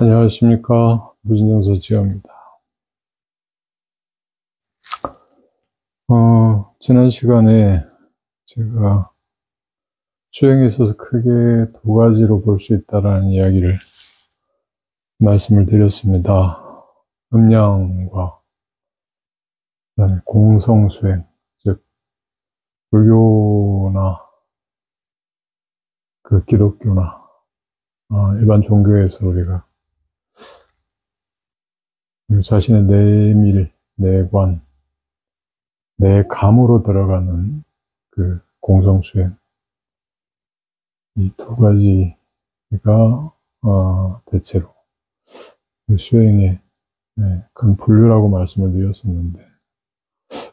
안녕하십니까. 무진정서 지어입니다. 지난 시간에 제가 수행에 있어서 크게 두 가지로 볼 수 있다라는 이야기를 말씀을 드렸습니다. 음양과 그다음에 공성수행, 즉 불교나 기독교나 일반 종교에서 우리가 자신의 내밀, 내관, 내감으로 들어가는 공성수행, 이 두 가지가 대체로 수행의 큰 분류라고 말씀을 드렸었는데,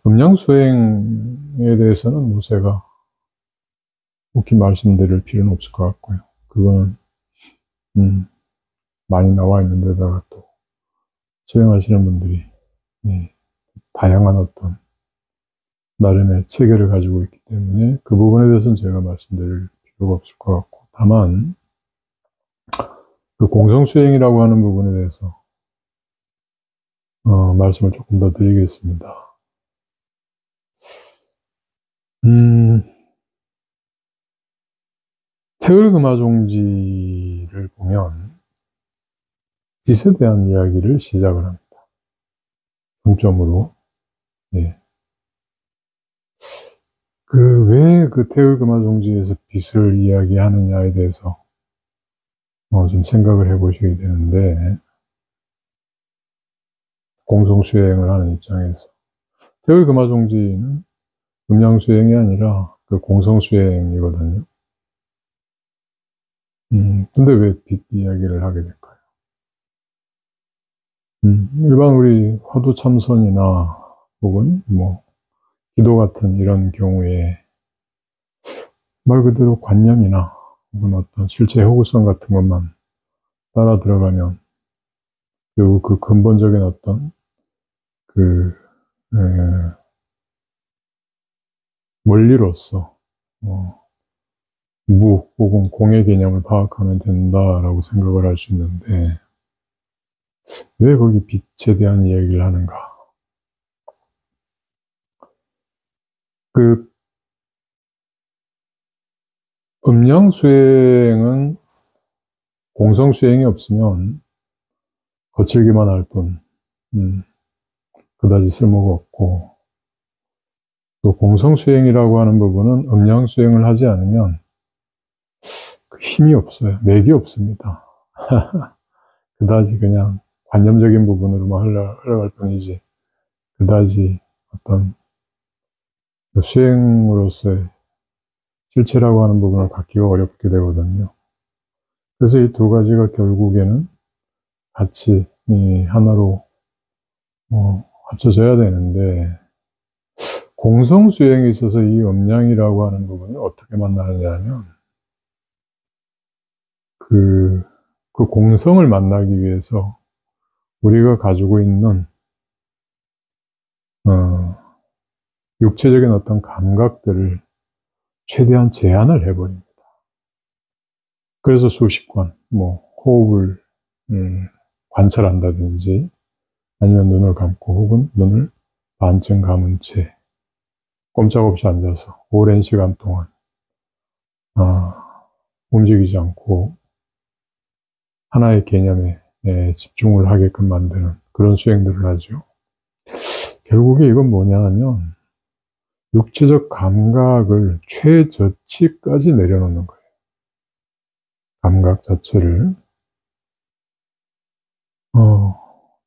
음양수행에 대해서는 제가 혹히 말씀드릴 필요는 없을 것 같고요. 그거는 많이 나와 있는 데다가 또 수행하시는 분들이 다양한 어떤 나름의 체계를 가지고 있기 때문에 그 부분에 대해서는 제가 말씀드릴 필요가 없을 것 같고, 다만 공성수행이라고 하는 부분에 대해서 말씀을 조금 더 드리겠습니다. 태을금화종지를 보면 빛에 대한 이야기를 시작을 합니다. 중점으로. 왜 태을금화종지에서 빛을 이야기하느냐에 대해서 좀 생각을 해보시게 되는데, 공성수행을 하는 입장에서 태을금화종지는 음양수행이 아니라 공성수행이거든요. 근데 왜 빛 이야기를 하게 될까요? 일반 우리 화두참선이나 혹은 기도 같은 이런 경우에 말 그대로 관념이나 혹은 어떤 실체 허구성 같은 것만 따라 들어가면 그 근본적인 어떤 원리로서 무 혹은 공의 개념을 파악하면 된다라고 생각을 할 수 있는데, 왜 거기 빛에 대한 이야기를 하는가? 음양수행은 공성수행이 없으면 거칠기만 할 뿐, 그다지 쓸모가 없고, 또 공성수행이라고 하는 부분은 음양수행을 하지 않으면 힘이 없어요. 맥이 없습니다. 그다지 그냥 관념적인 부분으로만 흘러갈 뿐이지, 그다지 어떤 수행으로서의 실체라고 하는 부분을 갖기가 어렵게 되거든요. 그래서 이 두 가지가 결국에는 같이 하나로 합쳐져야 되는데, 공성수행에 있어서 이 음양이라고 하는 부분을 어떻게 만나느냐 하면, 그 공성을 만나기 위해서 우리가 가지고 있는 육체적인 어떤 감각들을 최대한 제한을 해버립니다. 그래서 수식관, 호흡을 관찰한다든지, 아니면 눈을 감고 혹은 눈을 반쯤 감은 채 꼼짝없이 앉아서 오랜 시간 동안 움직이지 않고 하나의 개념에 집중을 하게끔 만드는 그런 수행들을 하죠. 결국에 이건 뭐냐 하면 육체적 감각을 최저치까지 내려놓는 거예요. 감각 자체를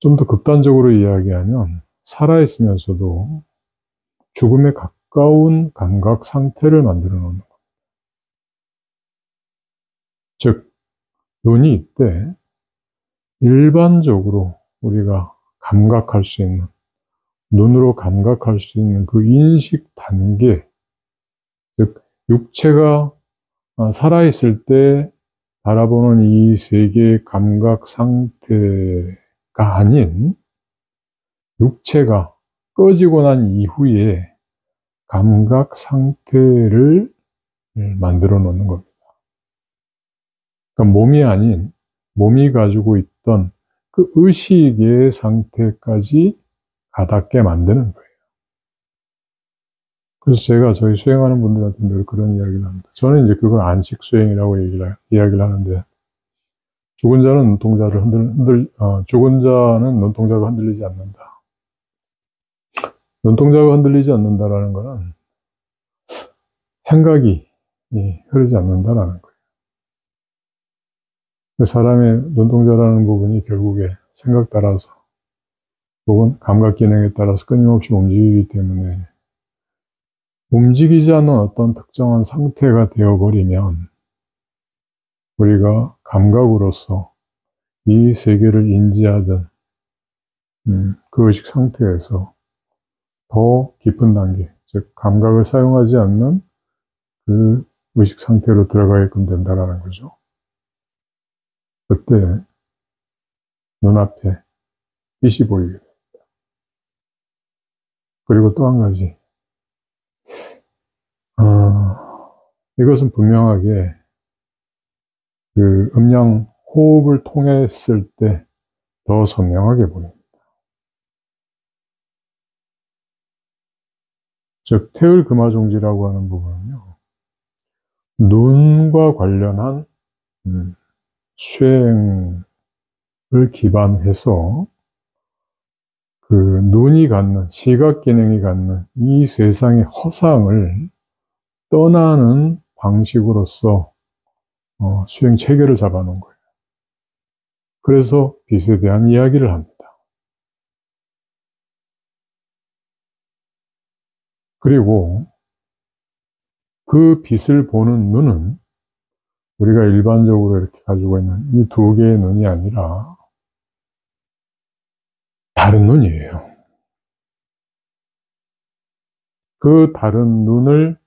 좀 더 극단적으로 이야기하면 살아있으면서도 죽음에 가까운 감각 상태를 만들어 놓는 거예요. 즉, 눈이 이때 일반적으로 우리가 감각할 수 있는, 눈으로 감각할 수 있는 그 인식 단계, 즉 육체가 살아있을 때 바라보는 이 세계의 감각 상태가 아닌 육체가 꺼지고 난 이후에 감각 상태를 만들어 놓는 겁니다. 그러니까 몸이 아닌 몸이 가지고 있던 그 의식의 상태까지 가닿게 만드는 거예요. 그래서 제가 저희 수행하는 분들한테 늘 그런 이야기를 합니다. 저는 이제 그걸 안식 수행이라고 이야기를 하는데, 죽은 자는 죽은 자는 눈동자가 흔들리지 않는다. 눈동자가 흔들리지 않는다라는 거는 생각이 흐르지 않는다라는 거예요. 사람의 눈동자라는 부분이 결국에 생각 따라서 혹은 감각 기능에 따라서 끊임없이 움직이기 때문에 움직이지 않는 어떤 특정한 상태가 되어버리면 우리가 감각으로서 이 세계를 인지하던 그 의식 상태에서 더 깊은 단계, 즉 감각을 사용하지 않는 그 의식 상태로 들어가게끔 된다는 거죠. 그때 눈앞에 빛이 보이게 됩니다. 그리고 또 한 가지, 이것은 분명하게 그 음량 호흡을 통했을 때 더 선명하게 보입니다. 즉 태을금화종지라고 하는 부분은요, 눈과 관련한 수행을 기반해서 그 눈이 갖는, 시각 기능이 갖는 이 세상의 허상을 떠나는 방식으로서 수행 체계를 잡아놓은 거예요. 그래서 빛에 대한 이야기를 합니다. 그리고 그 빛을 보는 눈은 우리가 일반적으로 이렇게 가지고 있는 이 두 개의 눈이 아니라 다른 눈이에요. 그 다른 눈을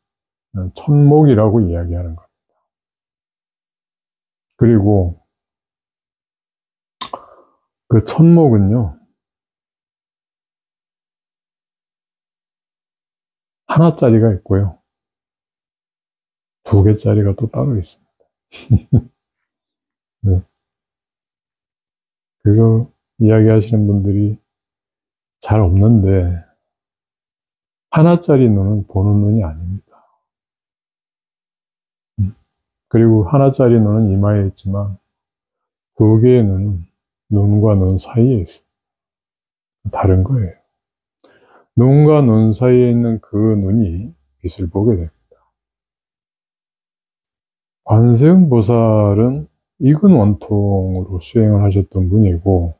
천목이라고 이야기하는 겁니다. 그리고 그 천목은요, 하나짜리가 있고요, 두 개짜리가 또 따로 있습니다. 네. 그거 이야기하시는 분들이 잘 없는데, 하나짜리 눈은 보는 눈이 아닙니다. 그리고 하나짜리 눈은 이마에 있지만, 두 개의 눈은 눈과 눈 사이에 있습니다. 다른 거예요. 눈과 눈 사이에 있는 그 눈이 빛을 보게 됩니다. 관세음 보살은 익은 원통으로 수행을 하셨던 분이고,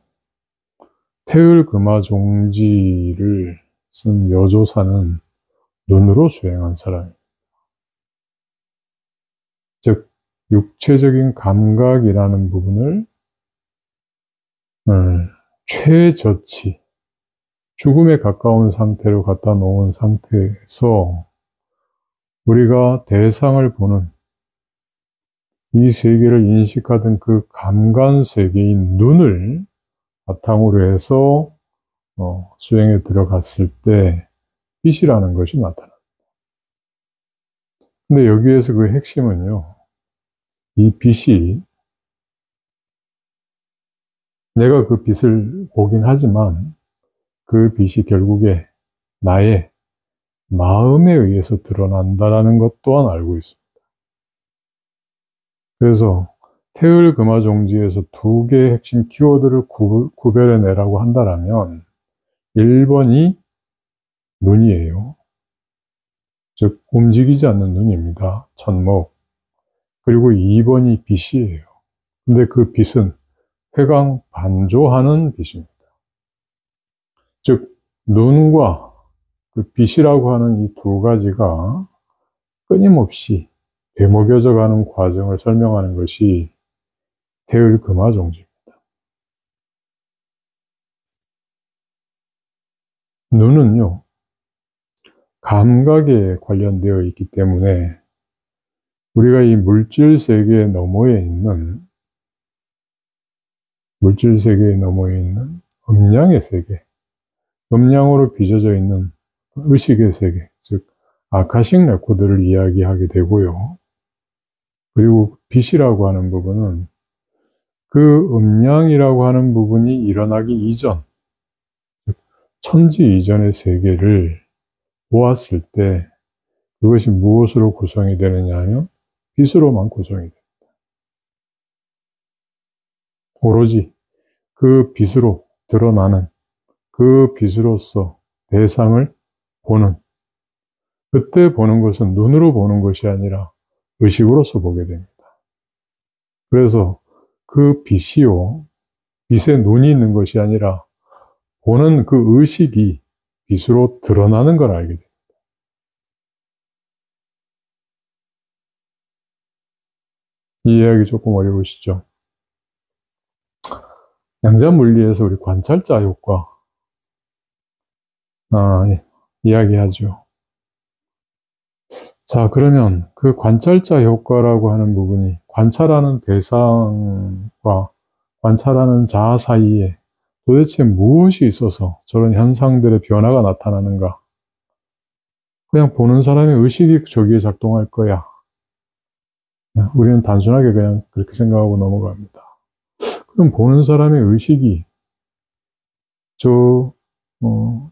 태을금화종지를 쓴 여조사는 눈으로 수행한 사람입니다. 즉 육체적인 감각이라는 부분을 최저치, 죽음에 가까운 상태로 갖다 놓은 상태에서 우리가 대상을 보는 이 세계를 인식하던 그 감관 세계인 눈을 바탕으로 해서 수행에 들어갔을 때 빛이라는 것이 나타납니다. 근데 여기에서 그 핵심은요, 이 빛이 내가 그 빛을 보긴 하지만 그 빛이 결국에 나의 마음에 의해서 드러난다라는 것 또한 알고 있습니다. 그래서 태을금화종지에서 두 개의 핵심 키워드를 구별해내라고 한다면 1번이 눈이에요. 즉 움직이지 않는 눈입니다. 천목. 그리고 2번이 빛이에요. 근데 그 빛은 회광 반조하는 빛입니다. 즉 눈과 그 빛이라고 하는 이 두 가지가 끊임없이 되먹여져 가는 과정을 설명하는 것이 태을금화종지입니다. 눈은요, 감각에 관련되어 있기 때문에 우리가 이 물질 세계 너머에 있는 음량의 세계, 음량으로 빚어져 있는 의식의 세계, 즉 아카식 레코드를 이야기하게 되고요. 그리고 빛이라고 하는 부분은 그 음량이라고 하는 부분이 일어나기 이전, 즉 천지 이전의 세계를 보았을 때 그것이 무엇으로 구성이 되느냐 하면 빛으로만 구성이 됩니다. 오로지 그 빛으로 드러나는, 그 빛으로서 대상을 보는, 그때 보는 것은 눈으로 보는 것이 아니라 의식으로서 보게 됩니다. 그래서 그 빛이요, 빛에 눈이 있는 것이 아니라 보는 그 의식이 빛으로 드러나는 걸 알게 됩니다. 이 이야기 조금 어려우시죠? 양자물리에서 우리 관찰자 효과 이야기하죠. 자, 그러면 그 관찰자 효과라고 하는 부분이 관찰하는 대상과 관찰하는 자 사이에 도대체 무엇이 있어서 저런 현상들의 변화가 나타나는가? 그냥 보는 사람의 의식이 저기에 작동할 거야. 우리는 단순하게 그냥 그렇게 생각하고 넘어갑니다. 그럼 보는 사람의 의식이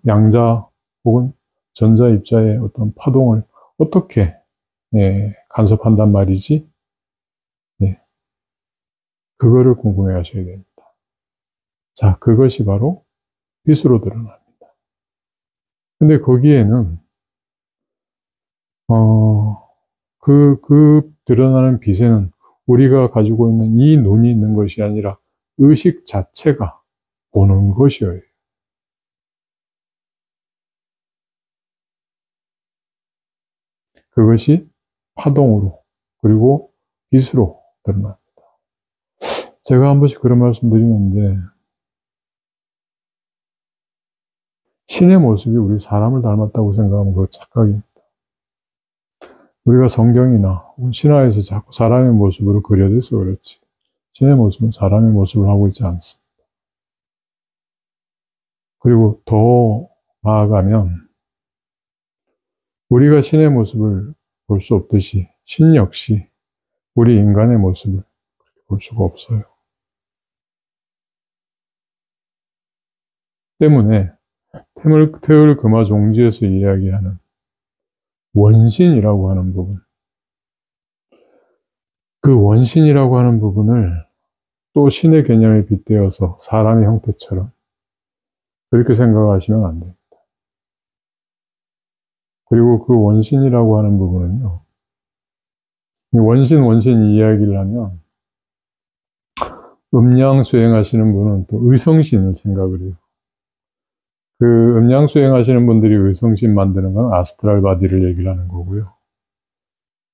양자 혹은 전자 입자의 어떤 파동을 어떻게 간섭한단 말이지? 그거를 궁금해 하셔야 됩니다. 자, 그것이 바로 빛으로 드러납니다. 근데 거기에는 그 드러나는 빛에는 우리가 가지고 있는 이 눈이 있는 것이 아니라 의식 자체가 보는 것이에요. 그것이 파동으로 그리고 빛으로 드러납니다. 제가 한 번씩 그런 말씀 드리는데 신의 모습이 우리 사람을 닮았다고 생각하면 그거 착각입니다. 우리가 성경이나 신화에서 자꾸 사람의 모습으로 그려져서 그렇지 신의 모습은 사람의 모습을 하고 있지 않습니다. 그리고 더 나아가면 우리가 신의 모습을 볼 수 없듯이 신 역시 우리 인간의 모습을 볼 수가 없어요. 때문에 태을 금화 종지에서 이야기하는 원신이라고 하는 부분, 그 원신이라고 하는 부분을 또 신의 개념에 빗대어서 사람의 형태처럼 그렇게 생각하시면 안 됩니다. 그리고 그 원신이라고 하는 부분은요, 원신 이야기를 하면 음양 수행하시는 분은 또 의성신을 생각을 해요. 그 음양 수행하시는 분들이 의성신 만드는 건 아스트랄 바디를 얘기를 하는 거고요.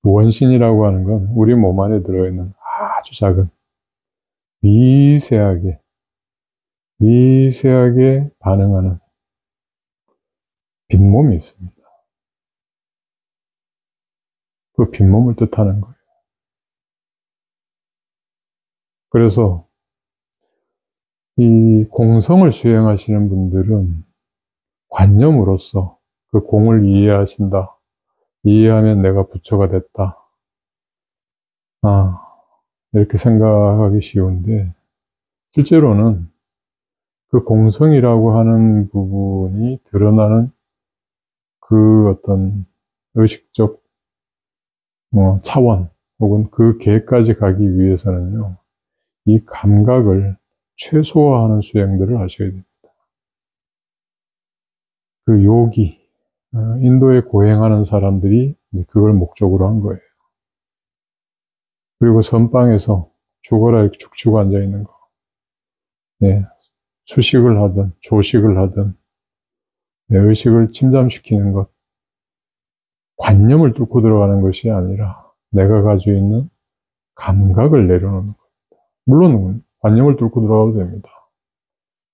원신이라고 하는 건 우리 몸 안에 들어있는 아주 작은 미세하게 반응하는 빈몸이 있습니다. 그 빈몸을 뜻하는 거예요. 그래서 이 공성을 수행하시는 분들은 관념으로서 그 공을 이해하신다. 이해하면 내가 부처가 됐다. 이렇게 생각하기 쉬운데 실제로는 그 공성이라고 하는 부분이 드러나는 그 어떤 의식적 차원 혹은 그 계까지 가기 위해서는요. 이 감각을 최소화하는 수행들을 하셔야 됩니다. 그 요기, 인도에 고행하는 사람들이 그걸 목적으로 한 거예요. 그리고 선방에서 죽어라 이렇게 죽치고 앉아있는 거. 수식을 하든 조식을 하든 의식을 침잠시키는 것. 관념을 뚫고 들어가는 것이 아니라 내가 가지고 있는 감각을 내려놓는 겁니다. 물론 관념을 뚫고 들어가도 됩니다.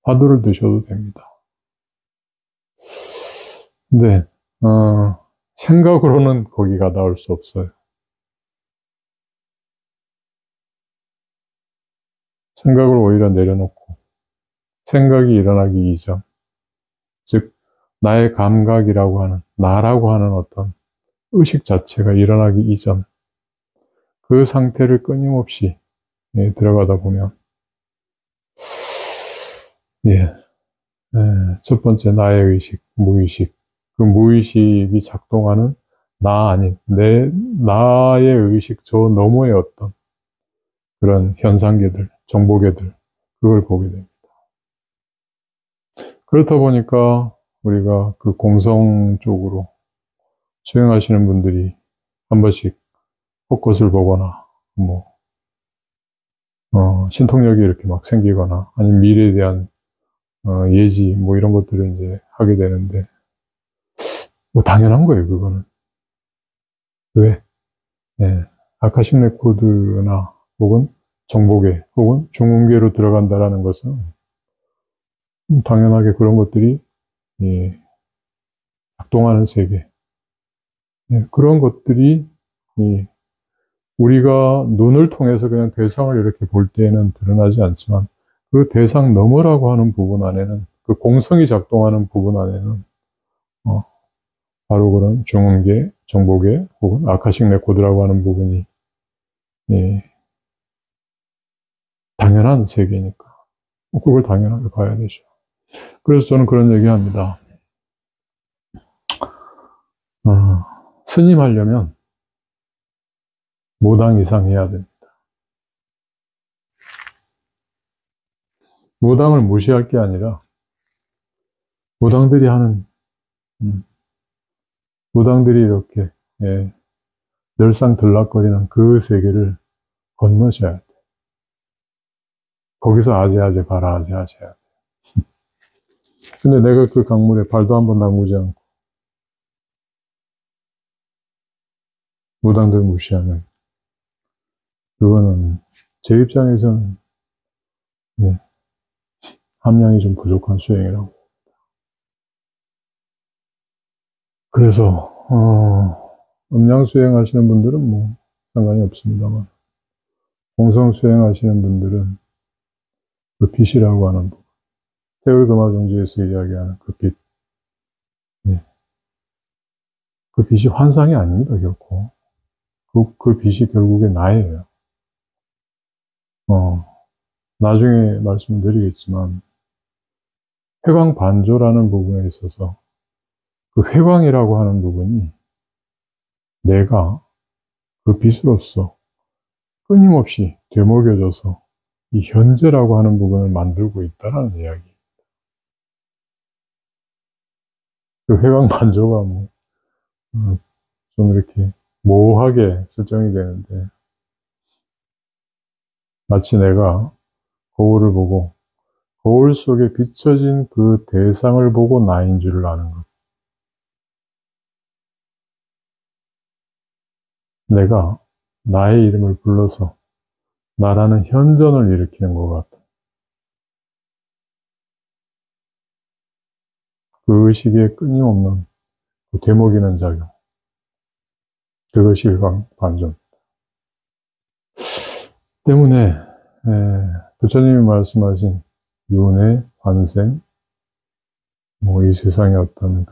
화두를 드셔도 됩니다. 근데 생각으로는 거기가 나올 수 없어요. 생각을 오히려 내려놓고 생각이 일어나기 이전, 즉 나의 감각이라고 하는, 나라고 하는 어떤 의식 자체가 일어나기 이전, 그 상태를 끊임없이 들어가다 보면 첫 번째 나의 의식, 무의식, 그 무의식이 작동하는 나 아닌 나의 의식 저 너머의 어떤 그런 현상계들, 정보계들, 그걸 보게 됩니다. 그렇다 보니까 우리가 그 공성 쪽으로 수행하시는 분들이 한 번씩 헛것을 보거나, 신통력이 이렇게 막 생기거나, 아니면 미래에 대한 예지, 이런 것들을 이제 하게 되는데, 당연한 거예요, 그거는. 왜? 아카식 레코드나, 혹은 정보계, 혹은 중음계로 들어간다라는 것은, 당연하게 그런 것들이, 작동하는 세계. 그런 것들이, 우리가 눈을 통해서 그냥 대상을 이렇게 볼 때에는 드러나지 않지만, 그 대상 너머라고 하는 부분 안에는, 그 공성이 작동하는 부분 안에는, 바로 그런 중음계, 정보계, 혹은 아카식 레코드라고 하는 부분이, 당연한 세계니까. 그걸 당연하게 봐야 되죠. 그래서 저는 그런 얘기 합니다. 스님하려면 무당 이상 해야 됩니다. 무당을 무시할 게 아니라, 무당들이 하는, 무당들이 이렇게, 늘상 들락거리는 그 세계를 건너셔야 돼. 거기서 아재아재 봐라, 아재아재 해야 돼. 근데 내가 그 강물에 발도 한번 담그지 않고, 무당들 무시하면, 그거는 제 입장에서는, 함량이 좀 부족한 수행이라고. 그래서, 음량 수행하시는 분들은 상관이 없습니다만, 공성 수행하시는 분들은 그 빛이라고 하는 부분, 태울금화정지에서 이야기하는 그 빛, 그 빛이 환상이 아닙니다, 결코. 그 빛이 결국에 나예요. 나중에 말씀드리겠지만, 회광반조라는 부분에 있어서, 그 회광이라고 하는 부분이 내가 그 빛으로서 끊임없이 되먹여져서 이 현재라고 하는 부분을 만들고 있다라는 이야기. 그 회광반조가 좀 이렇게 모호하게 설정이 되는데, 마치 내가 거울을 보고 거울 속에 비춰진 그 대상을 보고 나인 줄을 아는 것. 내가 나의 이름을 불러서 나라는 현전을 일으키는 것 같아. 그 의식의 끊임없는 그 되먹이는 작용. 그것이 회광반조. 때문에 부처님이 말씀하신 윤회, 환생, 이 세상의 어떤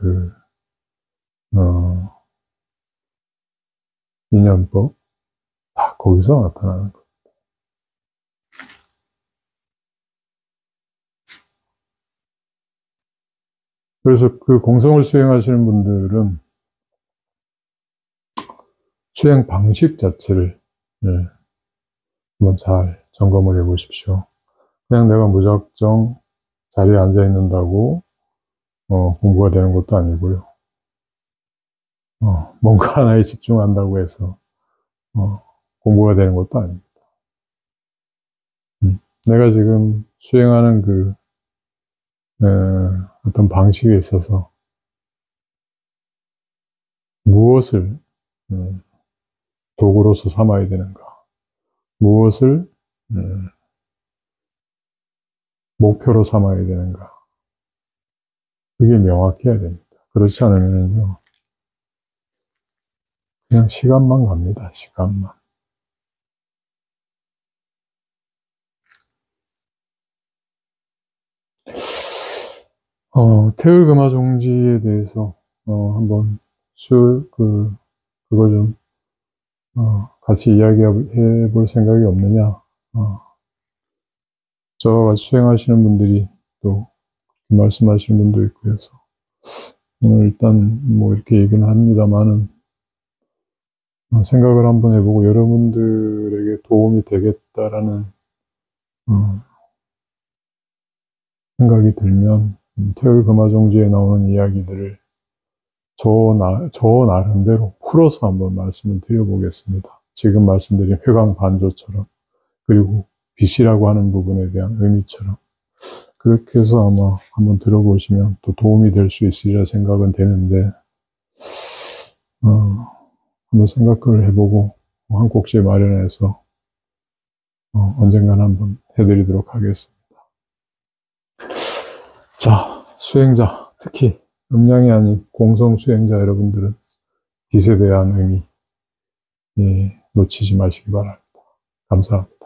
인연법, 다 거기서 나타나는 것. 그래서 그 공성을 수행하시는 분들은 수행 방식 자체를 한번 잘 점검을 해 보십시오. 그냥 내가 무작정 자리에 앉아 있는다고 공부가 되는 것도 아니고요. 뭔가 하나에 집중한다고 해서 공부가 되는 것도 아닙니다. 내가 지금 수행하는 어떤 방식에 있어서 무엇을 도구로서 삼아야 되는가, 무엇을 목표로 삼아야 되는가, 그게 명확해야 됩니다. 그렇지 않으면요, 그냥 시간만 갑니다. 시간만. 태울금화종지에 대해서, 한번, 그거 좀, 같이 이야기해 볼 생각이 없느냐. 저와 같이 수행하시는 분들이 또, 말씀하시는 분도 있고 해서, 오늘 일단, 뭐, 이렇게 얘기는 합니다만은, 생각을 한번 해보고 여러분들에게 도움이 되겠다라는, 생각이 들면, 태울금화종지에 나오는 이야기들을 저 나름대로 풀어서 한번 말씀을 드려보겠습니다. 지금 말씀드린 회광반조처럼, 그리고 빛이라고 하는 부분에 대한 의미처럼, 그렇게 해서 아마 한번 들어보시면 또 도움이 될 수 있으리라 생각은 되는데, 한번 생각을 해보고, 한 꼭지 마련해서, 언젠간 한번 해드리도록 하겠습니다. 자, 수행자, 특히 음량이 아닌 공성 수행자 여러분들은 빛에 대한 의미, 놓치지 마시기 바랍니다. 감사합니다.